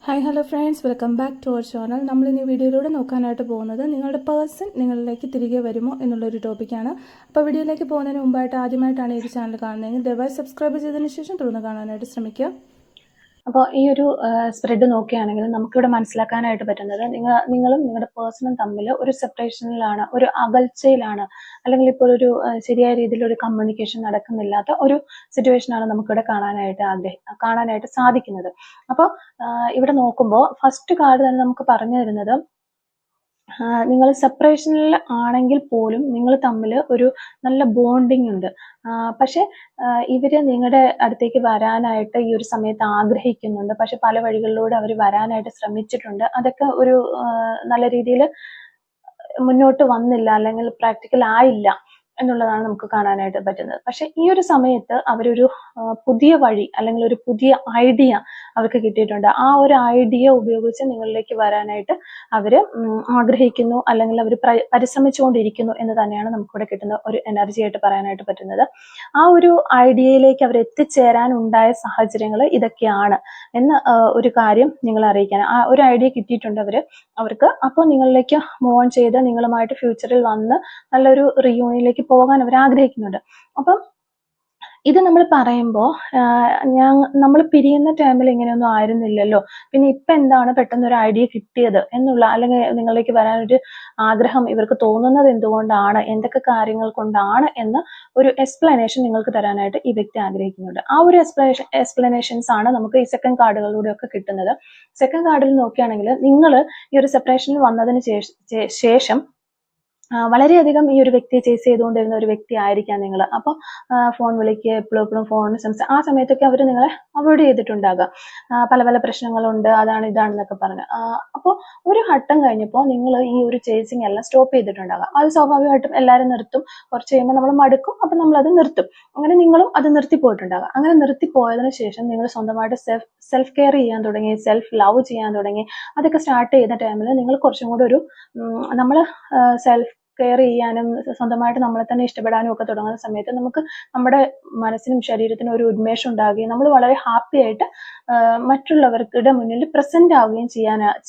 Hi hello friends, welcome back to our channel. നമ്മൾ ഇന്ന് വീഡിയോയിലൂടെ നോക്കാനായിട്ട് പോകുന്നത് നിങ്ങളുടെ പേഴ്സൺ നിങ്ങളിലേക്ക് തിരികെ വരുമോ എന്നുള്ളൊരു ടോപ്പിക്കാണ്. അപ്പോൾ വീഡിയോയിലേക്ക് പോകുന്നതിന് മുമ്പായിട്ട് ആദ്യമായിട്ടാണ് ഈ ചാനൽ കാണുന്നതെങ്കിൽ ദയവായി സബ്സ്ക്രൈബ് ചെയ്തതിന് ശേഷം തുടർന്ന് കാണാനായിട്ട് ശ്രമിക്കുക. അപ്പോൾ ഈ ഒരു സ്പ്രെഡ് നോക്കുകയാണെങ്കിൽ നമുക്കിവിടെ മനസ്സിലാക്കാനായിട്ട് പറ്റുന്നത് നിങ്ങളും നിങ്ങളുടെ പേഴ്സണും തമ്മിൽ ഒരു സെപ്പറേഷനിലാണ്, ഒരു അകൽച്ചയിലാണ്, അല്ലെങ്കിൽ ഇപ്പോൾ ഒരു ശരിയായ രീതിയിൽ ഒരു കമ്മ്യൂണിക്കേഷൻ നടക്കുന്നില്ലാത്ത ഒരു സിറ്റുവേഷനാണ് നമുക്കിവിടെ കാണാനായിട്ട് സാധിക്കുന്നത്. അപ്പോൾ ഇവിടെ നോക്കുമ്പോൾ ഫസ്റ്റ് കാർഡ് തന്നെ നമുക്ക് പറഞ്ഞു തരുന്നത് നിങ്ങൾ സെപ്പറേഷനിൽ ആണെങ്കിൽ പോലും നിങ്ങൾ തമ്മിൽ ഒരു നല്ല ബോണ്ടിങ് ഉണ്ട്. പക്ഷെ ഇവര് നിങ്ങളുടെ അടുത്തേക്ക് വരാനായിട്ട് ഈ ഒരു സമയത്ത് ആഗ്രഹിക്കുന്നുണ്ട്. പക്ഷെ പല വഴികളിലൂടെ അവർ വരാനായിട്ട് ശ്രമിച്ചിട്ടുണ്ട്. അതൊക്കെ ഒരു നല്ല രീതിയിൽ മുന്നോട്ട് വന്നില്ല, അല്ലെങ്കിൽ പ്രാക്ടിക്കൽ ആയില്ല എന്നുള്ളതാണ് നമുക്ക് കാണാനായിട്ട് പറ്റുന്നത്. പക്ഷെ ഈ ഒരു സമയത്ത് അവരൊരു പുതിയ വഴി അല്ലെങ്കിൽ ഒരു പുതിയ ഐഡിയ അവർക്ക് കിട്ടിയിട്ടുണ്ട്. ആ ഒരു ഐഡിയ ഉപയോഗിച്ച് നിങ്ങളിലേക്ക് വരാനായിട്ട് അവര് ആഗ്രഹിക്കുന്നു, അല്ലെങ്കിൽ അവർ പരിശ്രമിച്ചുകൊണ്ടിരിക്കുന്നു എന്ന് തന്നെയാണ് നമുക്കിവിടെ കിട്ടുന്ന ഒരു എനർജി ആയിട്ട് പറയാനായിട്ട് പറ്റുന്നത്. ആ ഒരു ഐഡിയയിലേക്ക് അവർ എത്തിച്ചേരാൻ ഉണ്ടായ സാഹചര്യങ്ങൾ ഇതൊക്കെയാണ് എന്ന് ഒരു കാര്യം നിങ്ങളെ അറിയിക്കാൻ. ആ ഒരു ഐഡിയ കിട്ടിയിട്ടുണ്ട് അവർക്ക്. അപ്പോൾ നിങ്ങളിലേക്ക് മൂവ് ഓൺ ചെയ്ത് നിങ്ങളുമായിട്ട് ഫ്യൂച്ചറിൽ വന്ന് നല്ലൊരു റിയൂണിയനിലേക്ക് പോകാൻ അവർ ആഗ്രഹിക്കുന്നുണ്ട്. അപ്പം ഇത് നമ്മൾ പറയുമ്പോൾ നമ്മൾ പിരിയുന്ന ടൈമിൽ ഇങ്ങനെയൊന്നും ആയിരുന്നില്ലല്ലോ, പിന്നെ ഇപ്പൊ എന്താണ് പെട്ടെന്ന് ഒരു ഐഡിയ കിട്ടിയത് എന്നുള്ള, അല്ലെങ്കിൽ നിങ്ങളിലേക്ക് വരാനൊരു ആഗ്രഹം ഇവർക്ക് തോന്നുന്നത് എന്തുകൊണ്ടാണ്, എന്തൊക്കെ കാര്യങ്ങൾ കൊണ്ടാണ് എന്ന് ഒരു എക്സ്പ്ലനേഷൻ നിങ്ങൾക്ക് തരാനായിട്ട് ഈ വ്യക്തി ആഗ്രഹിക്കുന്നുണ്ട്. ആ ഒരു എക്സ്പ്ലനേഷൻസ് ആണ് നമുക്ക് ഈ സെക്കൻഡ് കാർഡുകളിലൂടെ ഒക്കെ കിട്ടുന്നത്. സെക്കൻഡ് കാർഡിൽ നോക്കുകയാണെങ്കിൽ നിങ്ങൾ ഈ ഒരു സെപ്പറേഷനിൽ വന്നതിന് ശേഷം വളരെയധികം ഈ ഒരു വ്യക്തിയെ ചേസ് ചെയ്തുകൊണ്ടിരുന്ന ഒരു വ്യക്തി ആയിരിക്കാം നിങ്ങൾ. അപ്പോൾ ഫോൺ വിളിക്കുക, എപ്പോഴും ഫോൺ ആ സമയത്തൊക്കെ അവർ നിങ്ങളെ അവോയ്ഡ് ചെയ്തിട്ടുണ്ടാകാം. പല പല പ്രശ്നങ്ങളുണ്ട്, അതാണ് ഇതാണെന്നൊക്കെ പറഞ്ഞ്. അപ്പോൾ ഒരു ഘട്ടം കഴിഞ്ഞപ്പോൾ നിങ്ങൾ ഈ ഒരു ചേസിങ് എല്ലാം സ്റ്റോപ്പ് ചെയ്തിട്ടുണ്ടാകാം. അത് സ്വാഭാവികമായിട്ടും എല്ലാവരും നിർത്തും. കുറച്ച് കഴിയുമ്പോൾ നമ്മൾ മടുക്കും, അപ്പം നമ്മളത് നിർത്തും. അങ്ങനെ നിങ്ങളും അത് നിർത്തിപ്പോയിട്ടുണ്ടാകാം. അങ്ങനെ നിർത്തിപ്പോയതിനു ശേഷം നിങ്ങൾ സ്വന്തമായിട്ട് സെൽഫ് കെയർ ചെയ്യാൻ തുടങ്ങി, സെൽഫ് ലവ് ചെയ്യാൻ തുടങ്ങി. അതൊക്കെ സ്റ്റാർട്ട് ചെയ്ത ടൈമിൽ നിങ്ങൾ കുറച്ചും കൂടെ ഒരു നമ്മൾ സെൽഫ് കെയർ ചെയ്യാനും സ്വന്തമായിട്ട് നമ്മളെ തന്നെ ഇഷ്ടപ്പെടാനും ഒക്കെ തുടങ്ങുന്ന സമയത്ത് നമുക്ക് നമ്മുടെ മനസ്സിനും ശരീരത്തിനും ഒരു ഉന്മേഷം ഉണ്ടാകുകയും നമ്മൾ വളരെ ഹാപ്പി ആയിട്ട് മറ്റുള്ളവരുടെ മുന്നിൽ പ്രസന്റ് ആവുകയും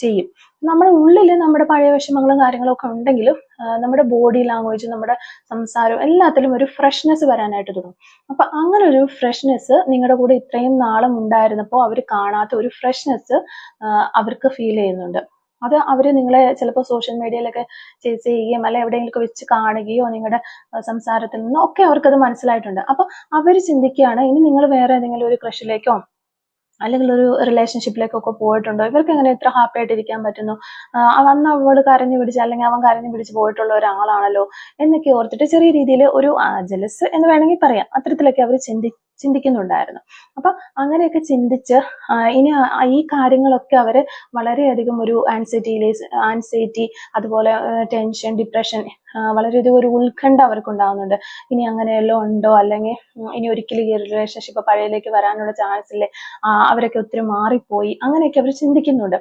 ചെയ്യും. നമ്മുടെ ഉള്ളിൽ നമ്മുടെ പഴയ വിഷമങ്ങളും കാര്യങ്ങളും ഒക്കെ ഉണ്ടെങ്കിലും നമ്മുടെ ബോഡി ലാംഗ്വേജ്, നമ്മുടെ സംസാരം എല്ലാത്തിലും ഒരു ഫ്രഷ്നെസ് വരാനായിട്ട് തുടങ്ങും. അപ്പൊ അങ്ങനെ ഒരു ഫ്രഷ്നെസ് നിങ്ങളുടെ കൂടെ ഇത്രയും നാളും ഉണ്ടായിരുന്നപ്പോൾ അവർ കാണാത്ത ഒരു ഫ്രഷ്നെസ് അവർക്ക് ഫീൽ ചെയ്യുന്നുണ്ട്. അത് അവര് നിങ്ങളെ ചിലപ്പോൾ സോഷ്യൽ മീഡിയയിലൊക്കെ ചേസ് ചെയ്യുകയും അല്ലെ എവിടെയെങ്കിലും വെച്ച് കാണുകയോ നിങ്ങളുടെ സംസാരത്തിൽ നിന്നോ ഒക്കെ അവർക്കത് മനസ്സിലായിട്ടുണ്ട്. അപ്പൊ അവര് ചിന്തിക്കുകയാണ്, ഇനി നിങ്ങൾ വേറെ ഏതെങ്കിലും ഒരു ക്രഷിലേക്കോ അല്ലെങ്കിൽ ഒരു റിലേഷൻഷിപ്പിലേക്കൊക്കെ പോയിട്ടുണ്ടോ, ഇവർക്ക് എങ്ങനെ ഇത്ര ഹാപ്പി ആയിട്ട് ഇരിക്കാൻ പറ്റുന്നു, അന്ന് അവള് കരഞ്ഞു പിടിച്ച് അല്ലെങ്കിൽ അവൻ കരഞ്ഞു പിടിച്ച് പോയിട്ടുള്ള ഒരാളാണല്ലോ എന്നൊക്കെ ഓർത്തിട്ട് ചെറിയ രീതിയിൽ ഒരു ജലസ് എന്ന് വേണമെങ്കിൽ പറയാം, അത്തരത്തിലൊക്കെ അവർ ചിന്തിക്കുന്നുണ്ടായിരുന്നു. അപ്പൊ അങ്ങനെയൊക്കെ ചിന്തിച്ച് ഇനി ഈ കാര്യങ്ങളൊക്കെ അവര് വളരെയധികം ഒരു ആൻസൈറ്റി, അതുപോലെ ടെൻഷൻ, ഡിപ്രഷൻ, വളരെയധികം ഒരു ഉത്കണ്ഠ അവർക്ക് ഉണ്ടാകുന്നുണ്ട്. ഇനി അങ്ങനെയല്ലോ ഉണ്ടോ, അല്ലെങ്കിൽ ഇനി ഒരിക്കലും ഈ റിലേഷൻഷിപ്പ് പഴയതിലേക്ക് വരാനുള്ള ചാൻസ് ഇല്ലേ, അവരൊക്കെ ഒത്തിരി മാറിപ്പോയി, അങ്ങനെയൊക്കെ അവർ ചിന്തിക്കുന്നുണ്ട്.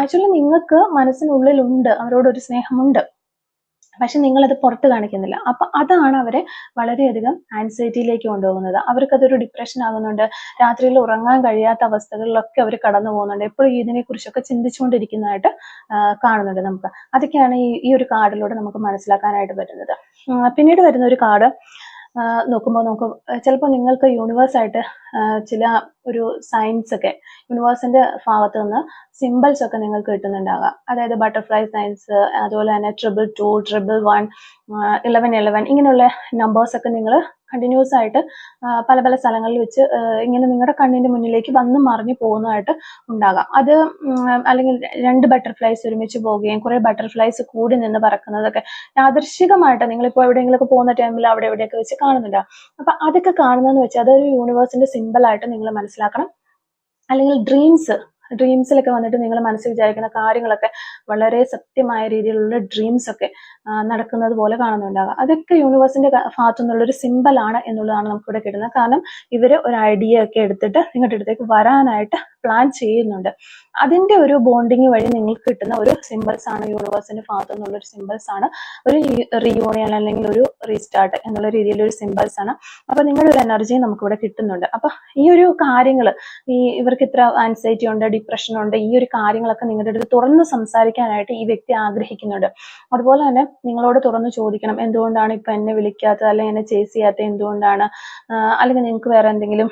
ആക്ച്വലി നിങ്ങൾക്ക് മനസ്സിനുള്ളിലുണ്ട് അവരോടൊരു സ്നേഹമുണ്ട്, പക്ഷെ നിങ്ങളത് പുറത്ത് കാണിക്കുന്നില്ല. അപ്പൊ അതാണ് അവരെ വളരെയധികം ആൻസൈറ്റിയിലേക്ക് കൊണ്ടുപോകുന്നത്. അവർക്കതൊരു ഡിപ്രഷൻ ആകുന്നുണ്ട്. രാത്രിയിൽ ഉറങ്ങാൻ കഴിയാത്ത അവസ്ഥകളിലൊക്കെ അവർ കടന്നു പോകുന്നുണ്ട്. എപ്പോഴും ഇതിനെക്കുറിച്ചൊക്കെ ചിന്തിച്ചുകൊണ്ടിരിക്കുന്നതായിട്ട് കാണുന്നുണ്ട് നമുക്ക്. അതൊക്കെയാണ് ഈ ഒരു കാർഡിലൂടെ നമുക്ക് മനസ്സിലാക്കാനായിട്ട് പറ്റുന്നത്. പിന്നീട് വരുന്ന ഒരു കാർഡ് നോക്കുമ്പോൾ നമുക്ക് ചിലപ്പോൾ നിങ്ങൾക്ക് യൂണിവേഴ്സായിട്ട് ചില ഒരു സയൻസ് ഒക്കെ, യൂണിവേഴ്സിന്റെ ഭാഗത്ത് നിന്ന് സിമ്പിൾസ് ഒക്കെ നിങ്ങൾക്ക് കിട്ടുന്നുണ്ടാകാം. അതായത് ബട്ടർഫ്ലൈ സയൻസ്, അതുപോലെ തന്നെ 222, 111, 1111 ഇങ്ങനെയുള്ള നമ്പേഴ്സ് ഒക്കെ നിങ്ങൾ കണ്ടിന്യൂസ് ആയിട്ട് പല പല സ്ഥലങ്ങളിൽ വെച്ച് ഇങ്ങനെ നിങ്ങളുടെ കണ്ണിന്റെ മുന്നിലേക്ക് വന്ന് മറിഞ്ഞു പോകുന്നതായിട്ട് ഉണ്ടാകാം. അത് അല്ലെങ്കിൽ 2 ബട്ടർഫ്ലൈസ് ഒരുമിച്ച് പോവുകയും കുറെ ബട്ടർഫ്ലൈസ് കൂടി നിന്ന് പറക്കുന്നതൊക്കെ യാദൃശികമായിട്ട് നിങ്ങളിപ്പോൾ എവിടെയെങ്കിലുമൊക്കെ പോകുന്ന ടൈമിൽ അവിടെ എവിടെയൊക്കെ വെച്ച് കാണുന്നുണ്ടാവും. അപ്പൊ അതൊക്കെ കാണുന്നതെന്ന് വെച്ചാൽ അതൊരു യൂണിവേഴ്സിന്റെ സിമ്പിൾ ആയിട്ട് നിങ്ങൾ മനസ്സിലാക്കണം. അല്ലെങ്കിൽ ഡ്രീംസിലൊക്കെ വന്നിട്ട് നിങ്ങൾ മനസ്സിൽ വിചാരിക്കുന്ന കാര്യങ്ങളൊക്കെ വളരെ സത്യമായ രീതിയിലുള്ള ഡ്രീംസ് ഒക്കെ നടക്കുന്നത് പോലെ കാണുന്നുണ്ടാകാം. അതൊക്കെ യൂണിവേഴ്സിന്റെ ഭാഗത്തു നിന്നുള്ളൊരു സിമ്പിൾ ആണ് എന്നുള്ളതാണ് നമുക്കിവിടെ കിട്ടുന്നത്. കാരണം ഇവര് ഒരു ഐഡിയ ഒക്കെ എടുത്തിട്ട് നിങ്ങളുടെ അടുത്തേക്ക് വരാനായിട്ട് പ്ലാൻ ചെയ്യുന്നുണ്ട്. അതിന്റെ ഒരു ബോണ്ടിങ് വഴി നിങ്ങൾക്ക് കിട്ടുന്ന ഒരു സിമ്പിൾസ് ആണ് യൂണിവേഴ്സിന്റെ ഭാഗത്തു നിന്നുള്ള ഒരു സിമ്പിൾസ് ആണ്, ഒരു റീയൂണിയൻ അല്ലെങ്കിൽ ഒരു റീസ്റ്റാർട്ട് എന്നുള്ള രീതിയിലൊരു സിമ്പിൾസ് ആണ്. അപ്പൊ നിങ്ങളുടെ ഒരു എനർജി നമുക്ക് ഇവിടെ കിട്ടുന്നുണ്ട്. അപ്പൊ ഈ ഒരു കാര്യങ്ങൾ, ഇവർക്ക് ഇത്ര ആൻസൈറ്റി ഉണ്ട്, ഡിപ്രഷൻ ഉണ്ട്, ഈ ഒരു കാര്യങ്ങളൊക്കെ നിങ്ങളുടെ അടുത്ത് തുറന്ന് സംസാരിക്കാനായിട്ട് ഈ വ്യക്തി ആഗ്രഹിക്കുന്നുണ്ട്. അതുപോലെ തന്നെ നിങ്ങളോട് തുറന്ന് ചോദിക്കണം, എന്തുകൊണ്ടാണ് ഇപ്പൊ എന്നെ വിളിക്കാത്തത്, അല്ലെങ്കിൽ എന്നെ ചേസ് ചെയ്യാത്തത് എന്തുകൊണ്ടാണ്, അല്ലെങ്കിൽ നിങ്ങൾക്ക് വേറെ എന്തെങ്കിലും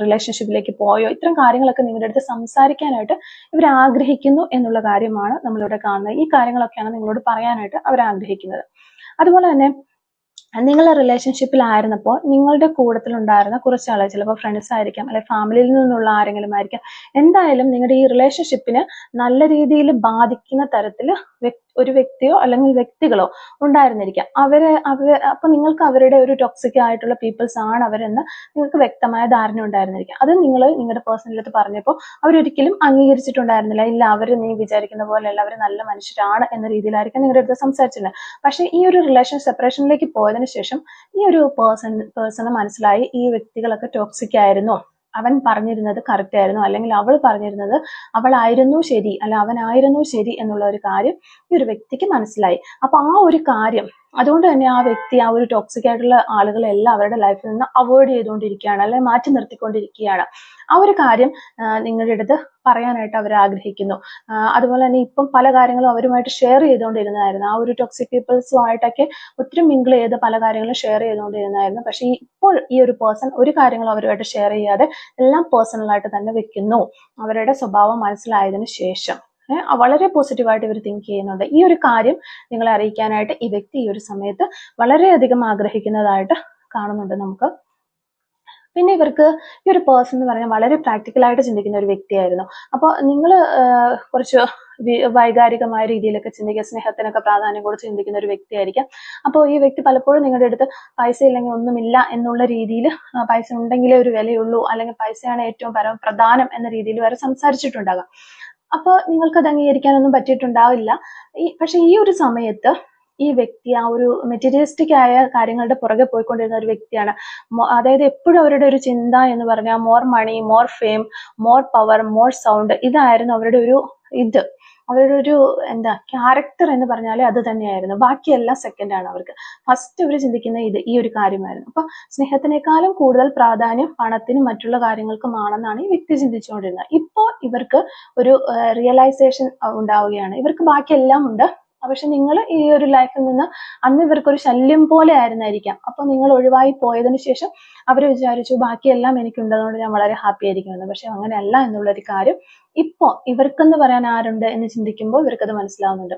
റിലേഷൻഷിപ്പിലേക്ക് പോയോ, ഇത്തരം കാര്യങ്ങളൊക്കെ നിങ്ങളുടെ അടുത്ത് സംസാരിക്കാനായിട്ട് ഇവർ ആഗ്രഹിക്കുന്നു എന്നുള്ള കാര്യമാണ് നമ്മളിവിടെ കാണുന്നത്. ഈ കാര്യങ്ങളൊക്കെയാണ് നിങ്ങളോട് പറയാനായിട്ട് അവർ ആഗ്രഹിക്കുന്നത്. അതുപോലെ തന്നെ നിങ്ങൾ റിലേഷൻഷിപ്പിലായിരുന്നപ്പോൾ നിങ്ങളുടെ കൂട്ടത്തിലുണ്ടായിരുന്ന കുറച്ചാളെ, ചിലപ്പോൾ ഫ്രണ്ട്സ് ആയിരിക്കാം, അല്ലെങ്കിൽ ഫാമിലിയിൽ നിന്നുള്ള ആരെങ്കിലും ആയിരിക്കാം, എന്തായാലും നിങ്ങളുടെ ഈ റിലേഷൻഷിപ്പിന് നല്ല രീതിയിൽ ബാധിക്കുന്ന തരത്തിൽ ഒരു വ്യക്തിയോ അല്ലെങ്കിൽ വ്യക്തികളോ ഉണ്ടായിരുന്നിരിക്കാം. അപ്പൊ നിങ്ങൾക്ക് അവരുടെ ഒരു ടോക്സിക് ആയിട്ടുള്ള പീപ്പിൾസ് ആണ് അവരെന്ന് നിങ്ങൾക്ക് വ്യക്തമായ ധാരണ ഉണ്ടായിരുന്നിരിക്കാം. അത് നിങ്ങൾ നിങ്ങളുടെ പേഴ്സണലിൽ പറഞ്ഞപ്പോൾ അവരൊരിക്കലും അംഗീകരിച്ചിട്ടുണ്ടായിരുന്നില്ല. ഇല്ല, അവർ നീ വിചാരിക്കുന്ന പോലെയല്ല, അവർ നല്ല മനുഷ്യരാണ് എന്ന രീതിയിലായിരിക്കും നിങ്ങളുടെ അടുത്ത് സംസാരിച്ചിട്ടുണ്ട്. പക്ഷെ ഈ ഒരു റിലേഷൻ സെപ്പറേഷനിലേക്ക് പോയതിനു ശേഷം ഈ ഒരു പേഴ്സണ് മനസ്സിലായി ഈ വ്യക്തികളൊക്കെ ടോക്സിക് ആയിരുന്നു, അവൻ പറഞ്ഞിരുന്നത് കറക്റ്റ് ആയിരുന്നു, അല്ലെങ്കിൽ അവൾ പറഞ്ഞിരുന്നത് അവളായിരുന്നു ശരി, അല്ല അവനായിരുന്നു ശരി എന്നുള്ള ഒരു കാര്യം ഈ ഒരു വ്യക്തിക്ക് മനസ്സിലായി. അപ്പൊ ആ ഒരു കാര്യം, അതുകൊണ്ട് തന്നെ ആ വ്യക്തി ആ ഒരു ടോക്സിക് ആയിട്ടുള്ള ആളുകളെല്ലാം അവരുടെ ലൈഫിൽ നിന്ന് അവോയ്ഡ് ചെയ്തുകൊണ്ടിരിക്കുകയാണ്, അല്ലെങ്കിൽ മാറ്റി നിർത്തിക്കൊണ്ടിരിക്കുകയാണ്. ആ ഒരു കാര്യം നിങ്ങളുടെ അടുത്ത് പറയാനായിട്ട് അവർ ആഗ്രഹിക്കുന്നു. അതുപോലെ തന്നെ ഇപ്പം പല കാര്യങ്ങളും അവരുമായിട്ട് ഷെയർ ചെയ്തുകൊണ്ടിരുന്നതായിരുന്നു. ആ ഒരു ടോക്സിക് പീപ്പിൾസുമായിട്ടൊക്കെ ഒത്തിരി മിങ്കിൾ ചെയ്ത് പല കാര്യങ്ങളും ഷെയർ ചെയ്തുകൊണ്ടിരുന്നതായിരുന്നു. പക്ഷെ ഇപ്പോൾ ഈ ഒരു പേഴ്സൺ ഒരു കാര്യങ്ങളും അവരുമായിട്ട് ഷെയർ ചെയ്യാതെ എല്ലാം പേഴ്സണലായിട്ട് തന്നെ വെക്കുന്നു, അവരുടെ സ്വഭാവം മനസ്സിലായതിനു ശേഷം. വളരെ പോസിറ്റീവായിട്ട് ഇവർ തിങ്ക് ചെയ്യുന്നുണ്ട്. ഈ ഒരു കാര്യം നിങ്ങളെ അറിയിക്കാനായിട്ട് ഈ വ്യക്തി ഈ ഒരു സമയത്ത് വളരെയധികം ആഗ്രഹിക്കുന്നതായിട്ട് കാണുന്നുണ്ട് നമുക്ക്. പിന്നെ ഇവർക്ക് ഈ ഒരു പേഴ്സൺ എന്ന് പറഞ്ഞാൽ വളരെ പ്രാക്ടിക്കലായിട്ട് ചിന്തിക്കുന്ന ഒരു വ്യക്തിയായിരുന്നു. അപ്പോൾ നിങ്ങൾ കുറച്ച് വൈകാരികമായ രീതിയിലൊക്കെ ചിന്തിക്കുക, സ്നേഹത്തിനൊക്കെ പ്രാധാന്യം കൊടുത്ത് ചിന്തിക്കുന്ന ഒരു വ്യക്തിയായിരിക്കാം. അപ്പോൾ ഈ വ്യക്തി പലപ്പോഴും നിങ്ങളുടെ അടുത്ത് പൈസ ഇല്ലെങ്കിൽ ഒന്നുമില്ല എന്നുള്ള രീതിയിൽ, പൈസ ഉണ്ടെങ്കിലേ ഒരു വിലയുള്ളൂ, അല്ലെങ്കിൽ പൈസയാണ് ഏറ്റവും പ്രധാനം എന്ന രീതിയിൽ വരെ സംസാരിച്ചിട്ടുണ്ടാകാം. അപ്പോൾ നിങ്ങൾക്കത് അംഗീകരിക്കാനൊന്നും പറ്റിയിട്ടുണ്ടാവില്ല. പക്ഷെ ഈ ഒരു സമയത്ത് ഈ വ്യക്തി ആ ഒരു മെറ്റീരിയലിസ്റ്റിക് ആയ കാര്യങ്ങളുടെ പുറകെ പോയിക്കൊണ്ടിരുന്ന ഒരു വ്യക്തിയാണ്. അതായത് എപ്പോഴും അവരുടെ ഒരു ചിന്ത എന്ന് പറഞ്ഞാൽ more money, more fame, more power, more sound, ഇതായിരുന്നു അവരുടെ ഒരു അവരുടെ ഒരു ക്യാരക്ടർ എന്ന് പറഞ്ഞാൽ അത് തന്നെയായിരുന്നു. ബാക്കിയെല്ലാം സെക്കൻഡ് ആണ് അവർക്ക്. ഫസ്റ്റ് അവർ ചിന്തിക്കുന്ന ഈ ഒരു കാര്യമായിരുന്നു. അപ്പൊ സ്നേഹത്തിനേക്കാളും കൂടുതൽ പ്രാധാന്യം പണത്തിനും മറ്റുള്ള കാര്യങ്ങൾക്കുമാണെന്നാണ് ഈ വ്യക്തി ചിന്തിച്ചുകൊണ്ടിരുന്നത്. ഇപ്പോൾ ഇവർക്ക് ഒരു റിയലൈസേഷൻ ഉണ്ടാവുകയാണ്. ഇവർക്ക് ബാക്കിയെല്ലാം ഉണ്ട്, പക്ഷെ നിങ്ങൾ ഈ ഒരു ലൈഫിൽ നിന്ന് അന്ന് ഇവർക്കൊരു ശല്യം പോലെ ആയിരുന്നായിരിക്കാം. അപ്പൊ നിങ്ങൾ ഒഴിവായി പോയതിനു ശേഷം അവർ വിചാരിച്ചു ബാക്കിയെല്ലാം എനിക്കുണ്ട്, അതുകൊണ്ട് ഞാൻ വളരെ ഹാപ്പി ആയിരിക്കുമെന്ന്. പക്ഷെ അങ്ങനെയല്ല എന്നുള്ളൊരു കാര്യം ഇപ്പോ ഇവർക്കെന്ന് പറയാൻ ആരുണ്ട് എന്ന് ചിന്തിക്കുമ്പോൾ ഇവർക്കത് മനസ്സിലാവുന്നുണ്ട്.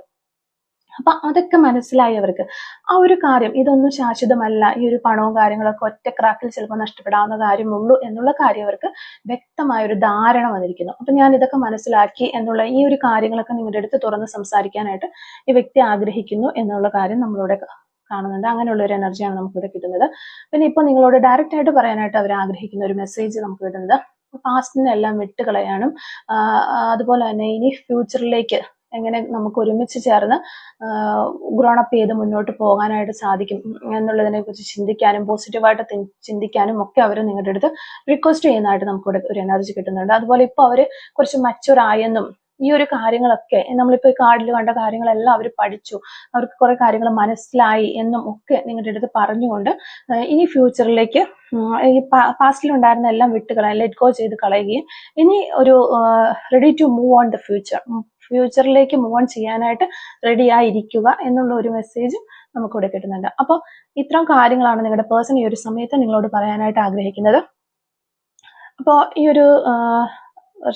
അപ്പൊ അതൊക്കെ മനസ്സിലായി അവർക്ക്. ആ ഒരു കാര്യം, ഇതൊന്നും ശാശ്വതമല്ല, ഈ ഒരു പണവും കാര്യങ്ങളൊക്കെ ഒറ്റ ക്രാക്കിൽ ചിലപ്പോൾ നഷ്ടപ്പെടാവുന്ന കാര്യമുള്ളൂ എന്നുള്ള കാര്യം അവർക്ക് വ്യക്തമായ ഒരു ധാരണ വന്നിരിക്കുന്നു. അപ്പൊ ഞാൻ ഇതൊക്കെ മനസ്സിലാക്കി എന്നുള്ള ഈ ഒരു കാര്യങ്ങളൊക്കെ നിങ്ങളുടെ അടുത്ത് തുറന്ന് സംസാരിക്കാനായിട്ട് ഈ വ്യക്തി ആഗ്രഹിക്കുന്നു എന്നുള്ള കാര്യം നമ്മളിവിടെ കാണുന്നുണ്ട്. അങ്ങനെയുള്ള ഒരു എനർജിയാണ് നമുക്കിവിടെ കിട്ടുന്നത്. പിന്നെ ഇപ്പൊ നിങ്ങളോട് ഡയറക്റ്റ് ആയിട്ട് പറയാനായിട്ട് അവർ ആഗ്രഹിക്കുന്ന ഒരു മെസ്സേജ് നമുക്ക് കിട്ടുന്നത്, പാസ്റ്റിനെല്ലാം വിട്ടുകളയാനും അതുപോലെ തന്നെ ഇനി ഫ്യൂച്ചറിലേക്ക് എങ്ങനെ നമുക്ക് ഒരുമിച്ച് ചേർന്ന് ഗ്രോണപ്പ് ചെയ്ത് മുന്നോട്ട് പോകാനായിട്ട് സാധിക്കും എന്നുള്ളതിനെ കുറിച്ച് ചിന്തിക്കാനും പോസിറ്റീവായിട്ട് ചിന്തിക്കാനും ഒക്കെ അവർ നിങ്ങളുടെ അടുത്ത് റിക്വസ്റ്റ് ചെയ്യുന്നതായിട്ട് നമുക്കിവിടെ ഒരു എനർജി കിട്ടുന്നുണ്ട്. അതുപോലെ ഇപ്പൊ അവര് കുറച്ച് മച്ചുവർ ആയെന്നും ഈ ഒരു കാര്യങ്ങളൊക്കെ നമ്മളിപ്പോ ഈ കാർഡിൽ കണ്ട കാര്യങ്ങളെല്ലാം അവർ പഠിച്ചു, അവർക്ക് കുറെ കാര്യങ്ങൾ മനസ്സിലായി എന്നും ഒക്കെ നിങ്ങളുടെ അടുത്ത് പറഞ്ഞുകൊണ്ട് ഇനി ഫ്യൂച്ചറിലേക്ക് ഈ പാസ്റ്റിൽ ഉണ്ടായിരുന്ന എല്ലാം വിട്ടുകളയാൻ, ലെറ്റ് ഗോ ചെയ്ത് കളയുകയും ഇനി ഒരു ready to move on the ഫ്യൂച്ചറിലേക്ക് മൂവ് ഓൺ ചെയ്യാനായിട്ട് റെഡി ആയിരിക്കുക എന്നുള്ള ഒരു മെസ്സേജ് നമുക്കിവിടെ കിട്ടുന്നുണ്ട്. അപ്പോൾ ഇത്തരം കാര്യങ്ങളാണ് നിങ്ങളുടെ പേഴ്സൺ ഈ ഒരു സമയത്ത് നിങ്ങളോട് പറയാനായിട്ട് ആഗ്രഹിക്കുന്നത്. അപ്പോൾ ഈ ഒരു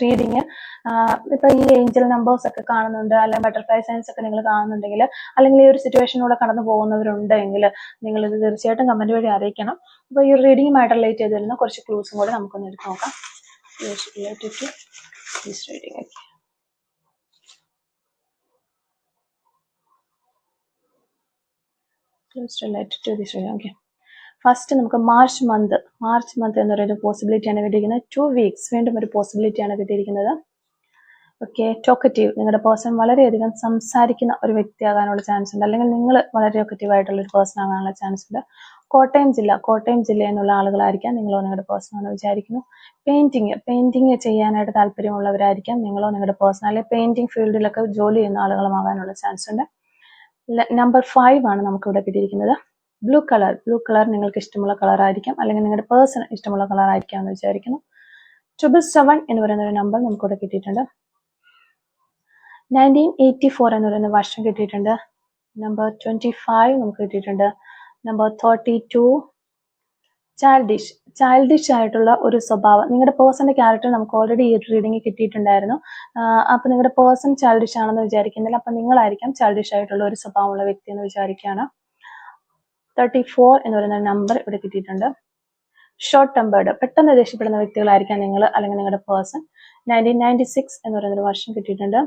റീഡിങ് ഇപ്പൊ ഈ ഏഞ്ചൽ നമ്പേഴ്സ് ഒക്കെ കാണുന്നുണ്ട്, അല്ലെങ്കിൽ ബട്ടർഫ്ലൈ സൈൻസ് ഒക്കെ നിങ്ങൾ കാണുന്നുണ്ടെങ്കിൽ, അല്ലെങ്കിൽ ഈ ഒരു സിറ്റുവേഷനിലൂടെ കടന്നു പോകുന്നവരുണ്ടെങ്കിൽ നിങ്ങൾ ഇത് തീർച്ചയായിട്ടും കമന്റ് വഴി അറിയിക്കണം. അപ്പൊ ഈ റീഡിങ്ങുമായിട്ട് റിലേറ്റ് ചെയ്ത് വരുന്ന കുറച്ച് ക്ലൂസും കൂടെ നമുക്കൊന്ന് എടുത്ത് നോക്കാം. ഫസ്റ്റ് നമുക്ക് മാർച്ച് മന്ത് എന്ന് പറയുന്ന പോസിബിലിറ്റിയാണ് കിട്ടിയിരിക്കുന്നത്. 2 weeks വീണ്ടും ഒരു പോസിബിലിറ്റിയാണ് കിട്ടിയിരിക്കുന്നത്. ഓക്കെ, ടോക്കറ്റീവ്, നിങ്ങളുടെ പേഴ്സൺ വളരെയധികം സംസാരിക്കുന്ന ഒരു വ്യക്തിയാകാനുള്ള ചാൻസ് ഉണ്ട്, അല്ലെങ്കിൽ നിങ്ങൾ വളരെ ടോക്കറ്റീവ് ആയിട്ടുള്ള ഒരു പേഴ്സൺ ആകാനുള്ള ചാൻസ് ഉണ്ട്. കോട്ടയം ജില്ല എന്നുള്ള ആളുകളായിരിക്കാം നിങ്ങളോ നിങ്ങളുടെ പേഴ്സൺ എന്ന് വിചാരിക്കുന്നു. പെയിന്റിങ് ചെയ്യാനായിട്ട് താല്പര്യമുള്ളവരായിരിക്കാം നിങ്ങളോ നിങ്ങളുടെ പേഴ്സൺ. അല്ലെങ്കിൽ പെയിന്റിങ് ഫീൽഡിലൊക്കെ ജോലി ചെയ്യുന്ന ആളുകളുമാകാനുള്ള ചാൻസ് ഉണ്ട്. നമ്പർ 5 ആണ് നമുക്ക് ഇവിടെ കിട്ടിയിരിക്കുന്നത്. ബ്ലൂ കളർ നിങ്ങൾക്ക് ഇഷ്ടമുള്ള കളർ ആയിരിക്കാം, അല്ലെങ്കിൽ നിങ്ങളുടെ പേഴ്സൺ ഇഷ്ടമുള്ള കളർ ആയിരിക്കാം എന്ന് വിചാരിക്കുന്നു. 777 എന്ന് പറയുന്ന ഒരു നമ്പർ നമുക്കിവിടെ കിട്ടിയിട്ടുണ്ട്. 1984 എന്ന് പറയുന്ന വർഷം കിട്ടിയിട്ടുണ്ട്. നമ്പർ 25 നമുക്ക് കിട്ടിയിട്ടുണ്ട്. നമ്പർ 32 ചൈൽഡിഷ് ആയിട്ടുള്ള ഒരു സ്വഭാവം. നിങ്ങളുടെ പേഴ്സന്റെ ക്യാരക്ടർ നമുക്ക് ഓൾറെഡി ഈ റീഡിംഗ് കിട്ടിയിട്ടുണ്ടായിരുന്നു. അപ്പൊ നിങ്ങളുടെ പേഴ്സൺ ചൈൽഡിഷ് ആണെന്ന് വിചാരിക്കുന്നില്ല, അപ്പൊ നിങ്ങളായിരിക്കാം ചൈൽഡിഷ് ആയിട്ടുള്ള ഒരു സ്വഭാവമുള്ള വ്യക്തി എന്ന് വിചാരിക്കുകയാണ്. 34 എന്ന് പറയുന്ന നമ്പർ ഇവിടെ കിട്ടിയിട്ടുണ്ട്. ഷോർട്ട് ടെമ്പേർഡ്, പെട്ടെന്ന് ദേഷ്യപ്പെടുന്ന വ്യക്തികളായിരിക്കാം നിങ്ങൾ അല്ലെങ്കിൽ നിങ്ങളുടെ പേഴ്സൺ. 1996 എന്ന് പറയുന്ന ഒരു വർഷം കിട്ടിയിട്ടുണ്ട്.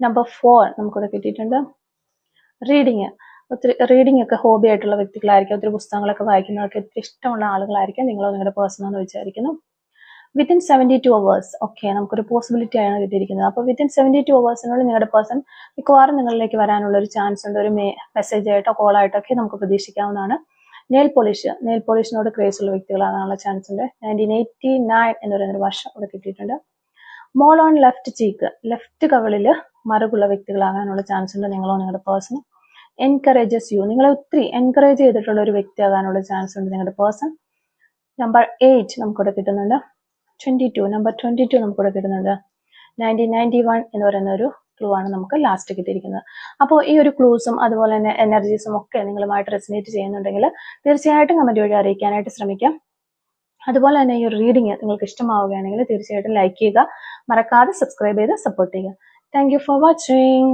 നമ്പർ 4 നമുക്കിവിടെ കിട്ടിയിട്ടുണ്ട്. റീഡിംഗ് ഒക്കെ ഹോബി ആയിട്ടുള്ള വ്യക്തികളായിരിക്കും. ഒത്തിരി പുസ്തകങ്ങളൊക്കെ വായിക്കുന്നതൊക്കെ ഒത്തിരി ഇഷ്ടമുള്ള ആളുകളായിരിക്കാം നിങ്ങളോ നിങ്ങളുടെ പേഴ്സൺ എന്ന് വിചാരിക്കുന്നു. വിത്തിൻ 72 hours, ഓക്കെ, നമുക്കൊരു പോസിബിലിറ്റി ആണ് കിട്ടിയിരിക്കുന്നത്. അപ്പോൾ വിത്തിൻ 72 hours നിങ്ങളുടെ പേഴ്സൺ മിക്കവാറും നിങ്ങളിലേക്ക് വരാനുള്ള ഒരു ചാൻസ് ഉണ്ട്. ഒരു മെസ്സേജ് ആയിട്ടോ കോൾ ആയിട്ടോ ഒക്കെ നമുക്ക് പ്രതീക്ഷിക്കാവുന്നതാണ്. നെയിൽ പോളിഷിനോട് ക്രേസ് ഉള്ള വ്യക്തികളാകാനുള്ള ചാൻസ് ഉണ്ട്. 1989 എന്ന് പറയുന്നൊരു വർഷം ഇവിടെ കിട്ടിയിട്ടുണ്ട്. മോൾ ഓൺ ലെഫ്റ്റ് കവിളിൽ മറുകുള്ള വ്യക്തികളാകാനുള്ള ചാൻസ് ഉണ്ട് നിങ്ങളോ നിങ്ങളുടെ പേഴ്സൺ. എൻകറേജസ് യു, നിങ്ങളെ ഒത്തിരി എൻകറേജ് ചെയ്തിട്ടുള്ള ഒരു വ്യക്തിയാകാനുള്ള ചാൻസ് ഉണ്ട് നിങ്ങളുടെ പേഴ്സൺ. നമ്പർ 8 നമുക്കിവിടെ കിട്ടുന്നുണ്ട്. നമ്പർ 22 നമുക്കിവിടെ കിട്ടുന്നുണ്ട്. 1991 എന്ന് പറയുന്ന ഒരു ക്ലൂ ആണ് നമുക്ക് ലാസ്റ്റ് കിട്ടിയിരിക്കുന്നത്. അപ്പോൾ ഈ ഒരു ക്ലൂസും അതുപോലെ തന്നെ എനർജീസും ഒക്കെ നിങ്ങളുമായിട്ട് റെസിനേറ്റ് ചെയ്യുന്നുണ്ടെങ്കിൽ തീർച്ചയായിട്ടും കമന്റ് വഴി അറിയിക്കാനായിട്ട് ശ്രമിക്കാം. അതുപോലെ തന്നെ ഈ ഒരു റീഡിംഗ് നിങ്ങൾക്ക് ഇഷ്ടമാവുകയാണെങ്കിൽ തീർച്ചയായിട്ടും ലൈക്ക് ചെയ്യുക, മറക്കാതെ സബ്സ്ക്രൈബ് ചെയ്ത് സപ്പോർട്ട് ചെയ്യുക. Thank you for watching.